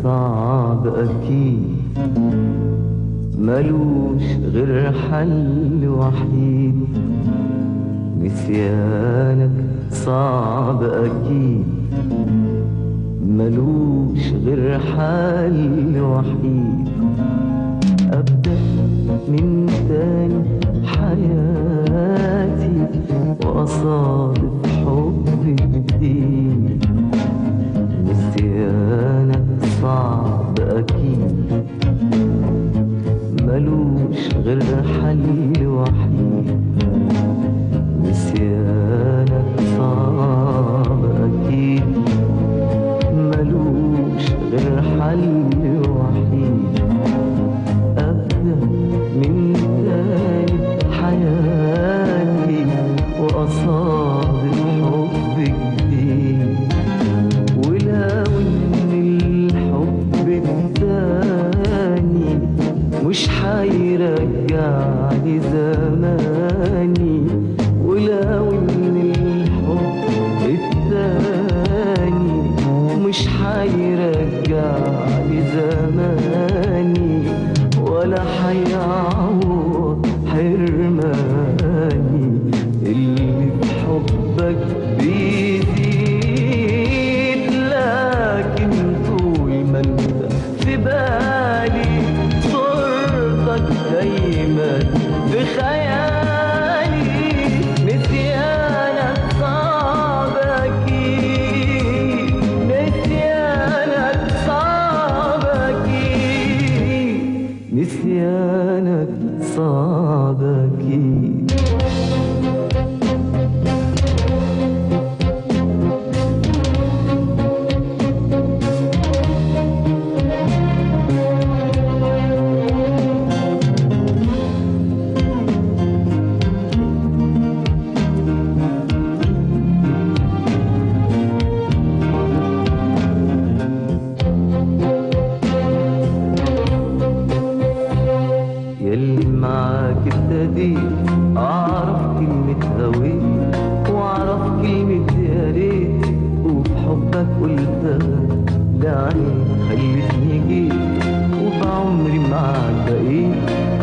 صعب أكيد، ملوش غير حل وحيد. نسيانك صعب أكيد، ملوش غير حل وحيد. أبدأ من تاني حياتي وأصادف حب جديد. نسيانك صعب أكيد، ملوش غير حل وحيد. نسيانك صعب أكيد، ملوش غير حل وحيد. أبدأ من تاني حياتي وأصادف حب جديد. ولو إن الحب التاني مش حيرجعني زماني، ولو إن الحب التاني مش حيرجعني زماني، ولا حيعوض حرماني. اللي بحبك بيزيد، لكن طول ما انت في بالي صورتك دايما في خيالي. نسيانك صعب أكيد، نسيانك صعب أكيد، نسيانك صعب أكيد. ياللي معاك ابتديت أعرف كلمة هويت، وأعرف كلمة يا ريت، وبحبك قلتها دعني خلتني جيت. وبعمري معاك بقيت،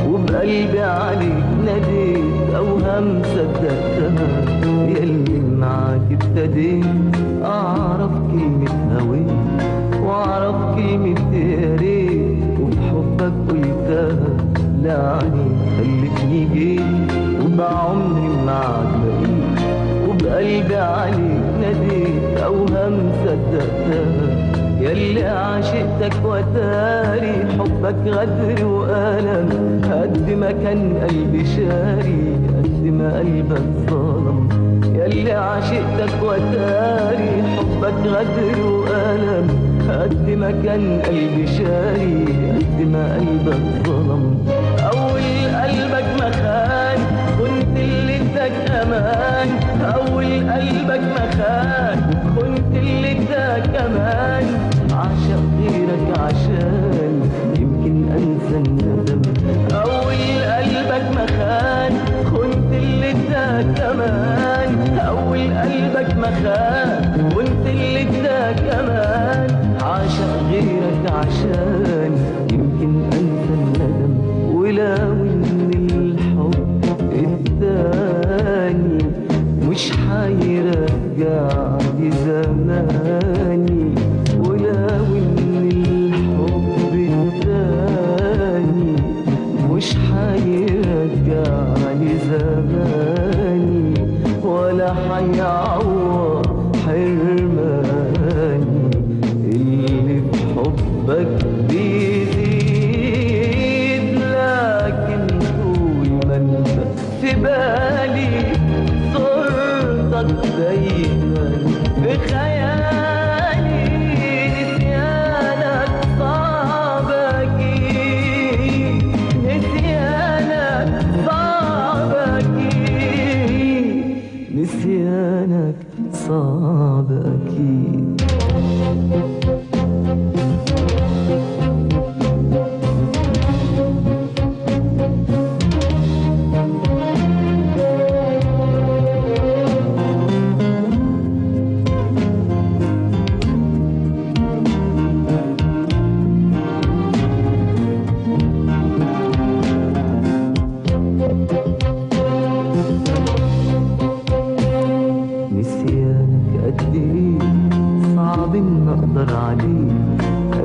وبقلبي عليك ناديت، أوهام صدقتها. ياللي معاك ابتديت أعرف كلمة هويت، وأعرف كلمة يا ريت، وبحبك قلتها دعني خلتني جيت. وبعمري معاك بقيت، وبقلبي عليك ناديت، أوهام صدقتها. ياللي عاشقتك وتاري حبك غدر وألم، قد ما كان قلبي شاري قد ما قلبك ظلم. ياللي عاشقتك وتاري حبك غدر وألم، قد ما كان قلبي شاري قد ما قلبك ظلم. أول قلبك ما خان كنت اللي اداك أمان، أول قلبك ما خان كنت اللي اداك أمان. عشق غيرك عشان يمكن أنسى الندم. أول قلبك ما خان كنت اللي اداك أمان، أول قلبك ما خان كنت اللي اداك أمان. عشق غيرك عشان يمكن أنسى الندم. ولو إن الحب التاني مش حيرجعني زماني، ولو إن الحب التاني مش حيرجعني زماني، ولا حيعوض حرماني. اللي بحبك بيزيد، لكن طول ما انت في بالي صورتك دايما في خيالي. نسيانك صعب أكيد، نسيانك صعب أكيد، نسيانك صعب أكيد.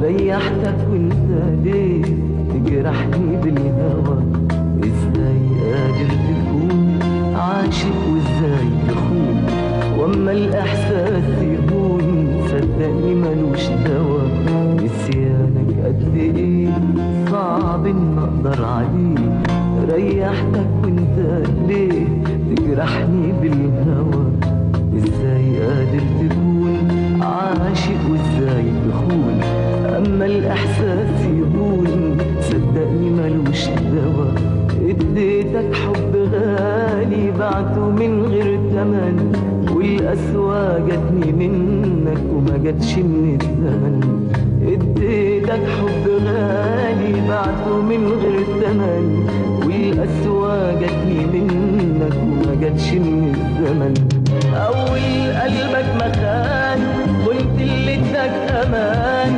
ريحتك وانت ليه تجرحني بالهوى؟ ازاي قادر تكون عاشق وازاي تخون؟ واما الاحساس يهون صدقني ملوش دوا. نسيانك قد ايه صعب ان اقدر عليه. ريحتك وانت ليه تجرحني بالهوى؟ ازاي قادر تكون عاشق وازاي تخون؟ اما الاحساس يهون صدقني ملوش دوا. اديتك حب غالي بعته من غير تمن، والقسوة جاتني منك وما جاتش من الزمن. اديتك حب غالي بعته من غير تمن، والقسوة جاتني منك وما جاتش من الزمن. أول قلبك مخان كنت اللي اداك أمان.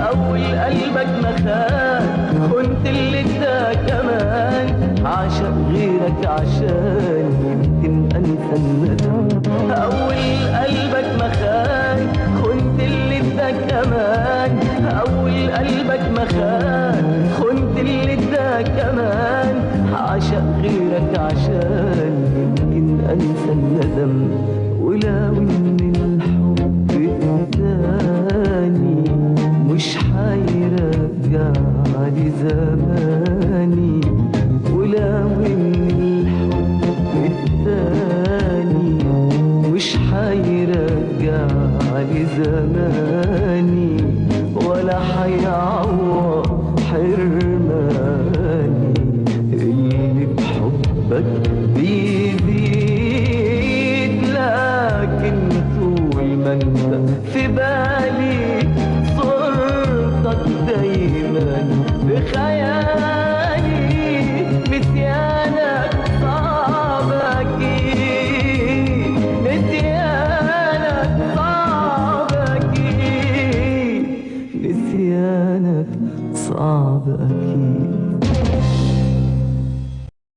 أول قلبك مخان كنت اللي اداك أمان. عاشق غيرك عشان يمكن أنسى الندم. أول قلبك مخان كنت اللي اداك أمان. أول قلبك مخان كنت اللي اداك أمان. عاشق غيرك عشان يمكن أنسى الندم. ولو إن الحب التاني مش حيرجع لي زماني. ولو إن الحب التاني مش حيرجع لي زماني، ولا حيعوض حرماني. اللي بحبك بيزيد، لكن طول ما انت في بالي